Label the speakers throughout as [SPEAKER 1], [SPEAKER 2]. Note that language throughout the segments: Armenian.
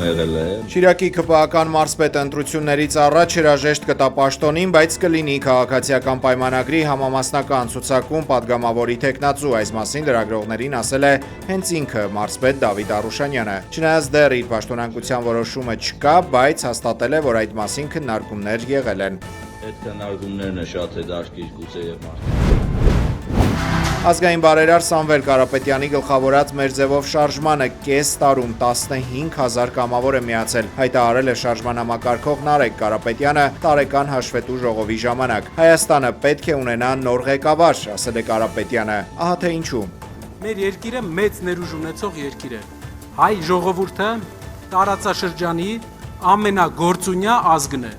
[SPEAKER 1] եղել է։
[SPEAKER 2] Շիրակի ԿՊԱ-ական մարզպետ ընտրություններից առաջ հրաժեշտ կտա պաշտոնին, բայց կլինի քաղաքացիական պայմանագրի համամասնական ցուցակում падգամավորի թեկնածու, այս մասին լրագրողներին ասել է հենց ինքը մարզպետ Դավիթ Արուշանյանը։ Չնայած դեռ իր պաշտոնանկության որոշումը չկա, բայց հաստատել է, որ այդ մասին քննարկումներ եղել են։
[SPEAKER 1] Այդ քննարկումներն է շատ հետաքրքիր գուցե եւ մարդիկ։
[SPEAKER 2] Ազգային բարերար Սամվել Կարապետյանի գլխավորած մեր ձևով շարժմանը կես տարում 15,000 կամավոր է միացել, հայտարարել է շարժման համակարգող Նարեկ Կարապետյանը տարեկան հաշվետու ժողովի ժամանակ։ Հայաստանը պետք է ունենա նոր ղեկավար, ասել է Կարապետյանը։ Ահա թե ինչու։
[SPEAKER 3] Մեր երկիրը մեծ ներուժ ունեցող երկիր է։ Հայ ժողովուրդը տարածաշրջանի ամենագործունյա ազգն է։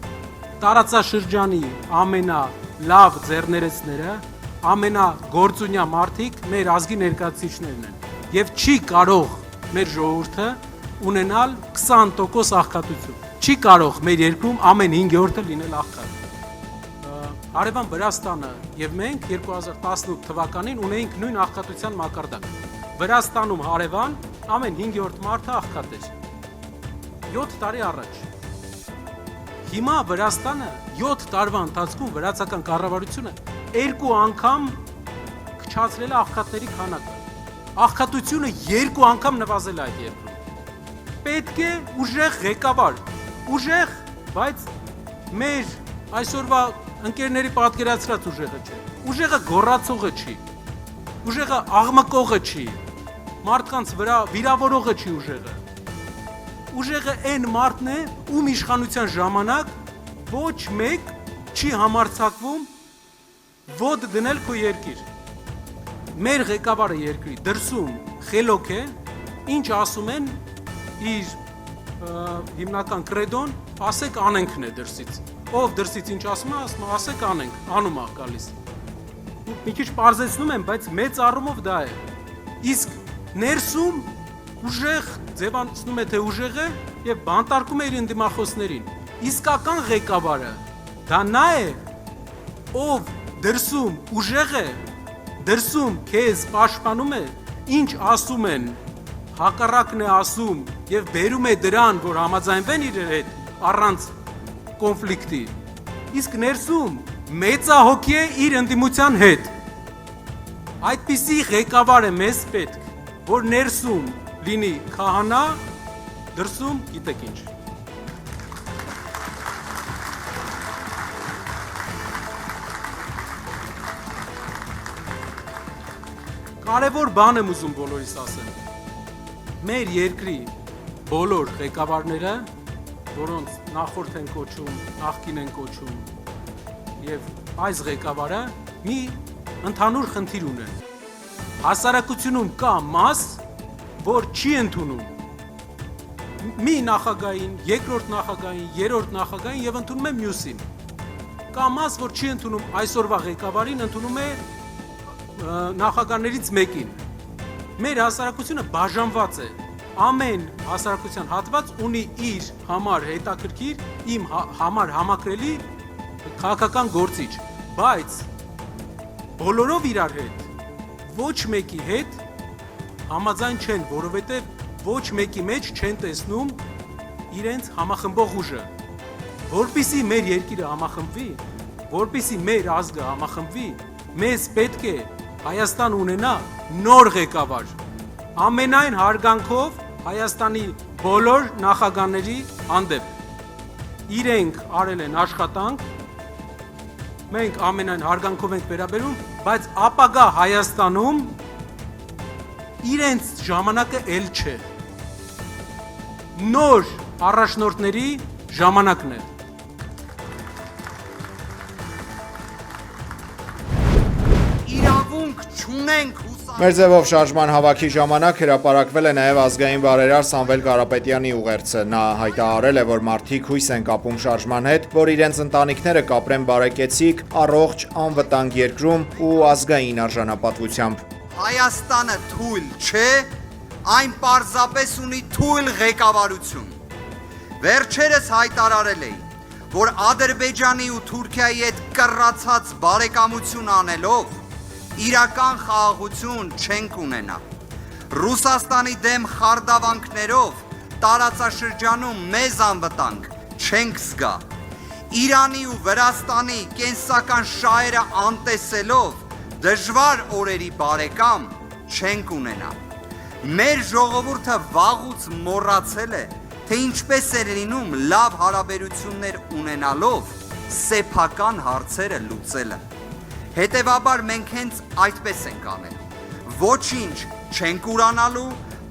[SPEAKER 3] Տարածաշրջանի ամենալավ ձեռներեցները ամենագործունյա մարդիկ մեր ազգի ներկայացուցիչներն են եւ չի կարող մեր ժողովուրդը ունենալ 20% աղքատություն։ Չի կարող մեր երկրում ամեն 5-րդը լինել աղքատ։ Հարևան Վրաստանը եւ մենք 2018 թվականին ունեինք նույն աղքատության մակարդակ։ Վրաստանում հարևան ամեն 5-րդ մարդը աղքատ էր։ 7 տարի առաջ։ Հիմա Վրաստանը 7 տարվա ընթացքում վրացական կառավարությունը 2 անգամ քչացրել է աղքատների քանակը։ Աղքատությունը 2 անգամ նվազել է այդ երկրում։ Պետք է ուժեղ ղեկավար, ուժեղ, բայց մեր այսօրվա ընկերների պատկերացրած ուժեղը չէ։ Ուժեղը գոռացողը չի։ Ուժեղը աղմկողը չի։ Մարդկանց վրա վիրավորողը չի ուժեղը։ Ուժեղը այն մարդն է, ում իշխանության ժամանակ ոչ մեկ չի համարձակվում ոդ դնել քո երկիր։ Մեր ղեկավարը երկրի դրսում խելոք է, ինչ ասում են իր հիմնական կրեդոն, ասեք անենքն է դրսից։ Ով դրսից ինչ ասում է, ասեք անենք, անում է գալիս։ Մի քիչ պարզեցնում եմ, բայց մեծ առումով դա է։ Իսկ ներսում ուժեղ ձևացնում է թե ուժեղ է եւ բանտարկում է իր ընդդիմախոսներին։ Իսկական ղեկավարը դա նա է, ով դրսում ուժեղ է, դրսում քեզ պաշտպանում է, ինչ ասում են, հակառակն է ասում եւ բերում է դրան, որ համաձայնվեն իր հետ առանց կոնֆլիկտի։ Իսկ ներսում մեծահոգի է իր ընդդիմության հետ։ Այդպիսի ղեկավար է մեզ պետք, որ ներսում լինի քահանա, դրսում գիտեք ինչ։ Կարևոր բան եմ ուզում բոլորիս ասել։ Մեր երկրի բոլոր ղեկավարները, որոնց նախորդ են կոչում, նախկին են կոչում, եւ այս ղեկավարը մի ընդհանուր խնդիր ունեն։ Հասարակությունում կա մաս, որ չի ընդունում մի նախագահին, երկրորդ նախագահին, երրորդ նախագահին եւ ընդունում է մյուսին։ Կա մաս, որ չի ընդունում այսօրվա ղեկավարին, ընդունում է նախագահներից մեկին։ Մեր հասարակությունը բաժանված է։ Ամեն հասարակության հատված ունի իր համար հետաքրքիր, իմ համար համակրելի քաղաքական գործիչ, բայց բոլորով իրար հետ ոչ մեկի հետ համաձայն չեն, որովհետև ոչ մեկի մեջ չեն տեսնում իրենց համախմբող ուժը։ Որպեսզի մեր երկիրը համախմբվի, որպեսզի մեր ազգը համախմբվի, մեզ պետք է Հայաստան ունենա նոր ղեկավար։ Ամենայն հարգանքով Հայաստանի բոլոր նախագահների հանդեպ։ Իրենք արել են աշխատանք, մենք ամենայն հարգանքով ենք վերաբերում, բայց ապագա Հայաստանում իրենց ժամանակը էլ չէ։ Նոր առաջնորդների ժամանակն է։
[SPEAKER 4] Իրավունք չունենք
[SPEAKER 2] Մեր ձևով շարժման հավաքի ժամանակ հրապարակվել է նաև ազգային բարերար Սամվել Կարապետյանի ուղերձը։ Նա հայտարարել է, որ մարդիկ հույս են կապում շարժման հետ, որ իրենց ընտանիքները կապրեն բարեկեցիկ, առողջ, անվտանգ երկրում ու ազգային արժանապատվությամբ։
[SPEAKER 4] Հայաստանը թույլ չէ, այն պարզապես ունի թույլ ղեկավարություն։ Վերջերս հայտարարել էի, որ Ադրբեջանի ու Թուրքիայի հետ կռացած բարեկամություն անելով իրական խաղաղություն չենք ունենա։ Ռուսաստանի դեմ խարդավանքներով տարածաշրջանում մեզ անվտանգ չենք զգա։ Իրանի ու Վրաստանի կենսական շահերը անտեսելով դժվար օրերի բարեկամ չենք ունենա։ Մեր ժողովուրդը վաղուց մոռացել է, թե ինչպես է լինում լավ հարաբերություններ ունենալով սեփական հարցերը լուծելը։ Հետևաբար մենք հենց այդպես ենք անել։ Ոչինչ չենք ուրանալու,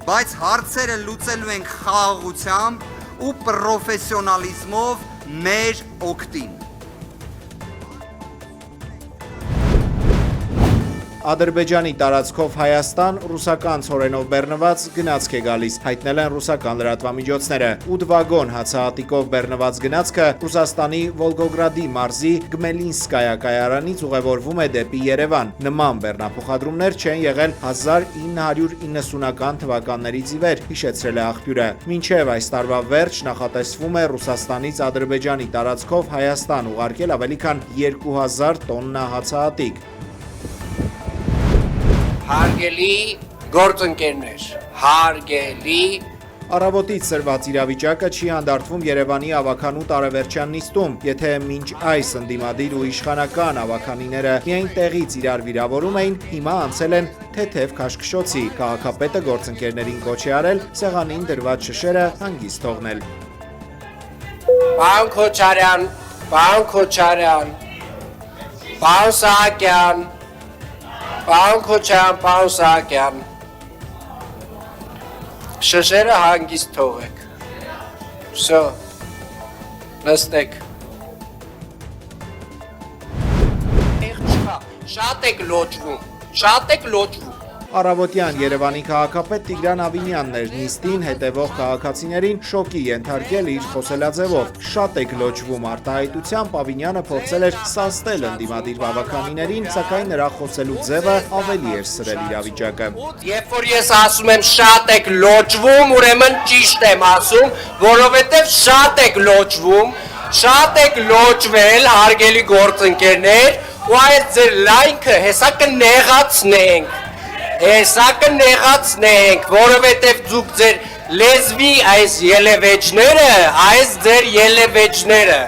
[SPEAKER 4] բայց հարցերը լուծելու ենք խաղաղությամբ ու պրոֆեսիոնալիզմով մեր օգտին։
[SPEAKER 2] Ադրբեջանի տարածքով Հայաստան ռուսական ցորենով բեռնված գնացք է գալիս, հայտնել են ռուսական լրատվամիջոցները։ 8 վագոն հացահատիկով բեռնված գնացքը Ռուսաստանի Վոլգոգրադի մարզի Գմելինսկայա կայարանից ուղևորվում է դեպի Երևան։ Նման բեռնափոխադրումներ չեն եղել 1990-ական թվականներից ի վեր, հիշեցրել է աղբյուրը։ Մինչև այս տարվա վերջ նախատեսվում է Ռուսաստանից Ադրբեջանի տարածքով Հայաստան ուղարկել ավելի քան 2000 տոննա հացահատիկ։
[SPEAKER 5] Հարգելի գործընկերներ, հարգելի
[SPEAKER 2] Առավոտից սրված իրավիճակը չի հանդարտվում Երևանի ավականու տարեվերջյան նիստում, եթե մինչ այս ընդդիմադիր ու իշխանական ավականիները միայն տեղից իրար վիրավորում էին, հիմա անցել են թեթև քաշքշոցի, քաղաքապետը գործընկերներին կոչ է արել սեղանին դրված շշերը հանգիստ թողնել։
[SPEAKER 5] Պարոն Քոչարյան, պարոն Քոչարյան, պարոն Սահակյան, պարոն Քոչարյան, պարոն Սահակյան, շշերը հանգիստ թողեք, վсё, նստեք, շատ եք լոճվում,
[SPEAKER 2] Առավոտյան Երևանի քաղաքապետ Տիգրան Ավինյանն էր նիստին հետևող քաղաքացիներին շոկի ենթարկել իր խոսելաձևով։ Շատ եք լոճվում արտահայտությամբ Ավինյանը փորձել էր սաստել ընդդիմադիր բավականիներին, սակայն նրա խոսելու ձևը ավելի էր սրել իրավիճակը։
[SPEAKER 5] Երբ որ ես ասում եմ շատ եք լոճվում, ուրեմն ճիշտ եմ ասում, որովհետև շատ եք լոճվում, շատ եք լոճվել, հարգելի գործընկերներ, ու այս ձեր լայնքը հեսա կնեղացնենք, որովհետև դուք ձեր լեզվի այս ելևեջները,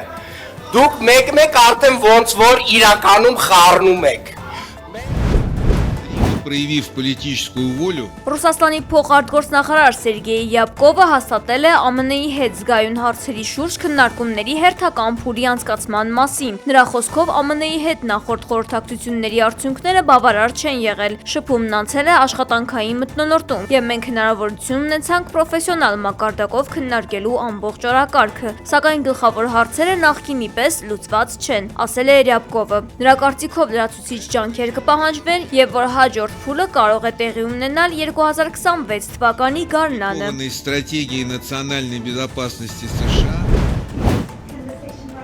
[SPEAKER 5] դուք մեկ-մեկ արդեն ոնց որ իրականում խառնում եք։
[SPEAKER 6] Проявив политическую волю,
[SPEAKER 7] Ռուսաստանի փոխարտգործնախարար Սերգեյ Յապկովը հաստատել է ԱՄՆ-ի հետ զգայուն հարցերի շուրջ քննարկումների հերթական փուլի անցկացման մասին։ Նրա խոսքով ԱՄՆ-ի հետ նախորդ խորհրդակցությունների արդյունքները բավարար չեն եղել։ Շփումն անցել է աշխատանքային մթնոլորտում, եւ մենք հնարավորություն ունեցանք պրոֆեսիոնալ մակարդակով քննարկելու ամբողջ օրակարգը, սակայն գլխավոր հարցերը նախկինի պես լուծված չեն, ասել է Յապկովը։ Նրա կարծիքով լրացուցիչ ջանքեր կպահանջվեն եւ որ հաջորդ փուլը կարող է տեղի ունենալ 2026 թվականի գարնանը։
[SPEAKER 6] стратегии национальной безопасности США.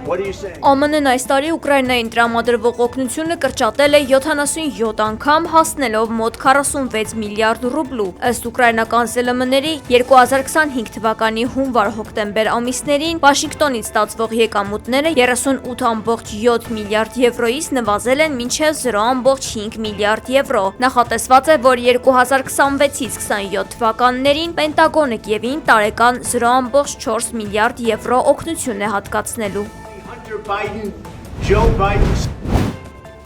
[SPEAKER 7] ԱՄՆ-ն այս տարի Ուկրաինային տրամադրվող օգնությունը կրճատել է 77 անգամ, հասնելով մոտ 46 միլիարդ ռուբլու։ Ըստ ուկրաինական ԶԼՄ-ների 2025 թվականի հունվար-հոկտեմբեր ամիսներին Վաշինգտոնից ստացվող եկամուտները 38.7 միլիարդ եվրոից նվազել են մինչև 0.5 միլիարդ եվրո։ Նախատեսված է, որ 2026-ից 27 թվականներին Պենտագոնը Կիևին տարեկան 0.4 միլիարդ եվրո օգնություն է հատկացնելու։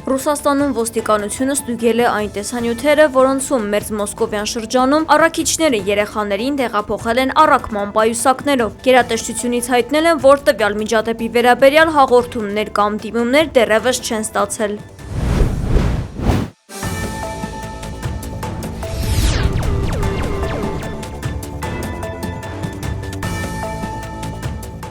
[SPEAKER 7] Ռուսաստանում ոստիկանությունը ստուգել է այն տեսանյութերը, որոնցում մերձ Մոսկովյան շրջանում առաքիչները երեխաներին տեղափոխել են առաքման պայուսակներով։ Գերատեսչությունից հայտնել են, որ տվյալ միջադեպի վերաբերյալ հաղորդումներ կամ դիմումներ դեռևս չեն ստացել։